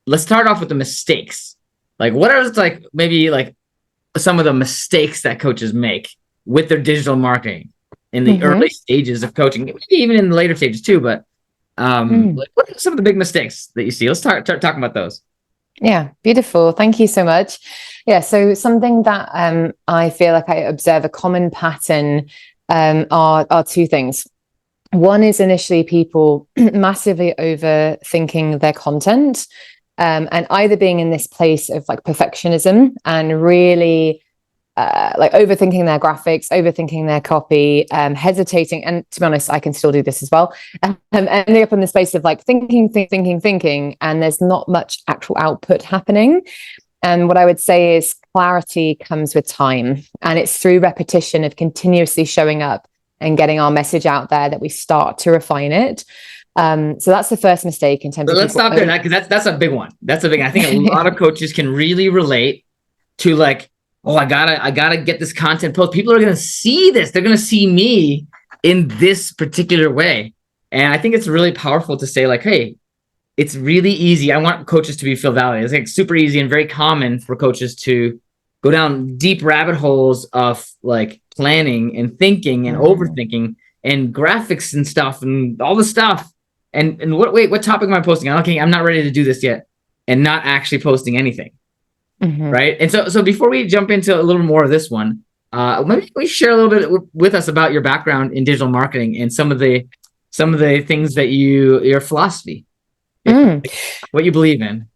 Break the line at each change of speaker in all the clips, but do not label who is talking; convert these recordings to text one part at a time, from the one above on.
let's start off with the mistakes. Like, what are like maybe like some of the mistakes that coaches make with their digital marketing in the
Mm-hmm.
early stages of coaching, maybe even in the later stages too. But
Mm.
like, what are some of the big mistakes that you see? Let's start talking about those.
Yeah, beautiful. Thank you so much. Yeah, so something that I feel like I observe a common pattern are two things. One is initially people massively overthinking their content, and either being in this place of like perfectionism and really like overthinking their graphics, overthinking their copy, hesitating. And to be honest, I can still do this as well. Ending up in the space of like thinking, and there's not much actual output happening. And what I would say is clarity comes with time, and it's through repetition of continuously showing up and getting our message out there that we start to refine it. So that's the first mistake in terms
But
of
let's
people.
stop there, because that's a big one. That's a big. I think a lot
Yeah.
of coaches can really relate to like, oh, I gotta get this content post. People are gonna see this. They're gonna see me in this particular way. And I think it's really powerful to say like, hey, it's really easy. I want coaches to feel validated. It's like super easy and very common for coaches to go down deep rabbit holes of like planning and thinking and
Mm.
overthinking and graphics and stuff and all the stuff. And what topic am I posting? Okay, I'm not ready to do this yet, and not actually posting anything,
Mm-hmm.
right? And so before we jump into a little more of this one, maybe we share a little bit with us about your background in digital marketing and some of the things that your philosophy,
Mm.
what you believe in.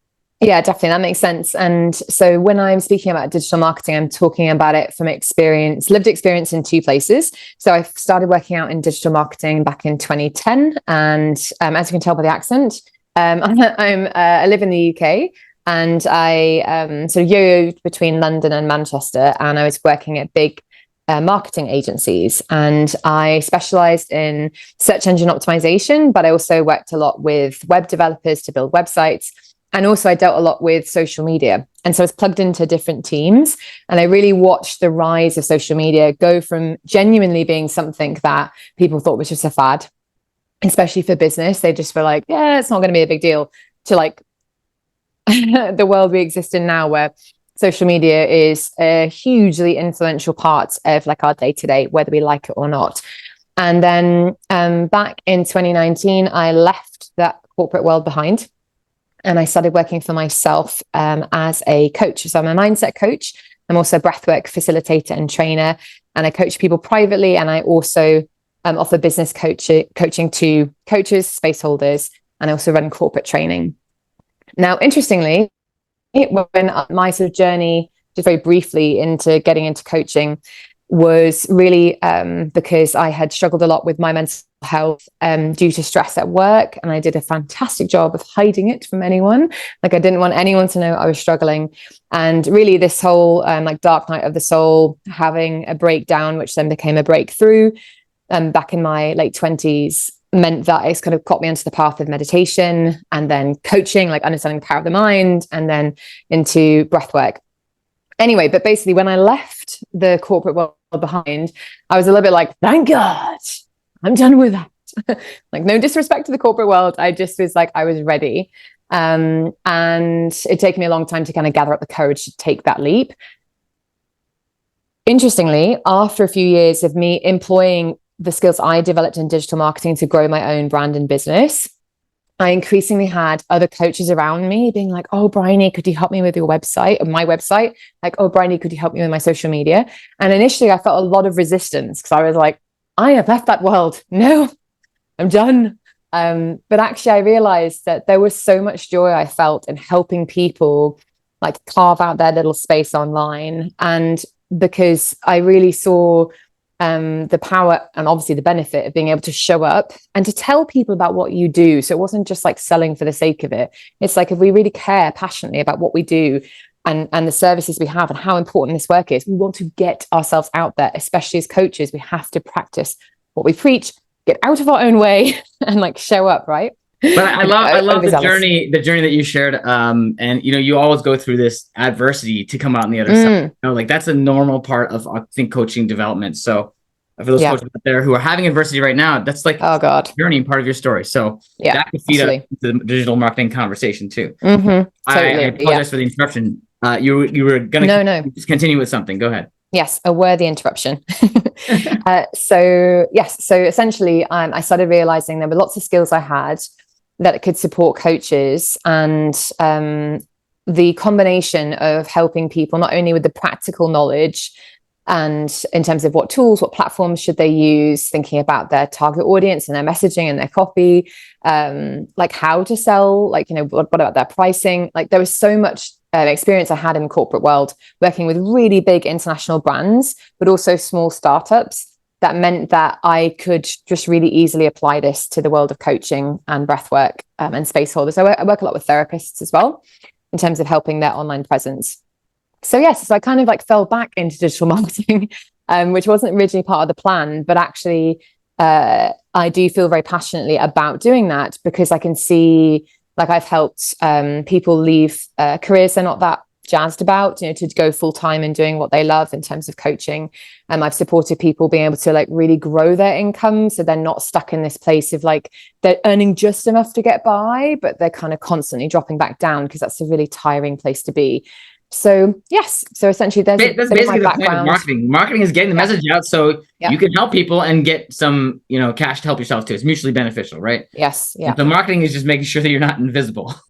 Yeah, definitely. That makes sense. And so when I'm speaking about digital marketing, I'm talking about it from lived experience in two places. So I started working out in digital marketing back in 2010. And as you can tell by the accent, I live in the UK, and I sort of yo-yoed between London and Manchester, and I was working at big marketing agencies, and I specialized in search engine optimization, but I also worked a lot with web developers to build websites. And also, I dealt a lot with social media. And so I was plugged into different teams. And I really watched the rise of social media go from genuinely being something that people thought was just a fad, especially for business. They just were like, yeah, it's not going to be a big deal, to like the world we exist in now, where social media is a hugely influential part of like our day to day, whether we like it or not. And then back in 2019, I left that corporate world behind, and I started working for myself as a coach. So I'm a mindset coach. I'm also a breathwork facilitator and trainer, and I coach people privately. And I also offer business coaching to coaches, space holders, and I also run corporate training. Now, interestingly, when my sort of journey, just very briefly, into getting into coaching was really because I had struggled a lot with my mental health due to stress at work. And I did a fantastic job of hiding it from anyone. Like, I didn't want anyone to know I was struggling. And really this whole like dark night of the soul, having a breakdown, which then became a breakthrough back in my late 20s, meant that it's kind of got me onto the path of meditation and then coaching, like understanding the power of the mind, and then into breath work. Anyway, but basically when I left the corporate world behind, I was a little bit like, thank God, I'm done with that. Like, no disrespect to the corporate world. I just was like, I was ready. And it took me a long time to kind of gather up the courage to take that leap. Interestingly, after a few years of me employing the skills I developed in digital marketing to grow my own brand and business, I increasingly had other coaches around me being like, oh, Briony, could you help me with your website or my website? Like, oh, Briony, could you help me with my social media? And initially I felt a lot of resistance because I was like, I have left that world. No, I'm done. But actually I realized that there was so much joy I felt in helping people like carve out their little space online. And because I really saw the power and obviously the benefit of being able to show up and to tell people about what you do. So it wasn't just like selling for the sake of it. It's like, if we really care passionately about what we do and the services we have and how important this work is, we want to get ourselves out there, especially as coaches. We have to practice what we preach, get out of our own way and like show up, right?
But I love the
Overzealous.
journey that you shared. And you always go through this adversity to come out on the other side.
Mm,
Like that's a normal part of, I think, coaching development. So for those
Yeah.
coaches out there who are having adversity right now, that's like
Oh God.
journey and part of your story. So
Yeah,
that could feed
absolutely.
up the digital marketing conversation too.
Totally.
I apologize for the interruption. You were going to just continue with something. Go ahead.
Yes, a worthy interruption. So essentially, I started realizing there were lots of skills I had that could support coaches, and the combination of helping people not only with the practical knowledge and in terms of what tools, what platforms should they use, thinking about their target audience and their messaging and their copy, like how to sell, like, what about their pricing? Like there was so much experience I had in the corporate world, working with really big international brands, but also small startups. That meant that I could just really easily apply this to the world of coaching and breathwork and space holders. I work a lot with therapists as well in terms of helping their online presence. So yes, so I kind of like fell back into digital marketing, which wasn't originally part of the plan, but actually I do feel very passionately about doing that because I can see, like, I've helped people leave careers they're not that jazzed about, to go full time and doing what they love in terms of coaching. I've supported people being able to like really grow their income, so they're not stuck in this place of like they're earning just enough to get by, but they're kind of constantly dropping back down because that's a really tiring place to be. So yes, so essentially that's
basically the point of marketing. Marketing is getting the message out so you can help people and get some, cash to help yourself too. It's mutually beneficial, right?
Yes. Yeah.
And the marketing is just making sure that you're not invisible.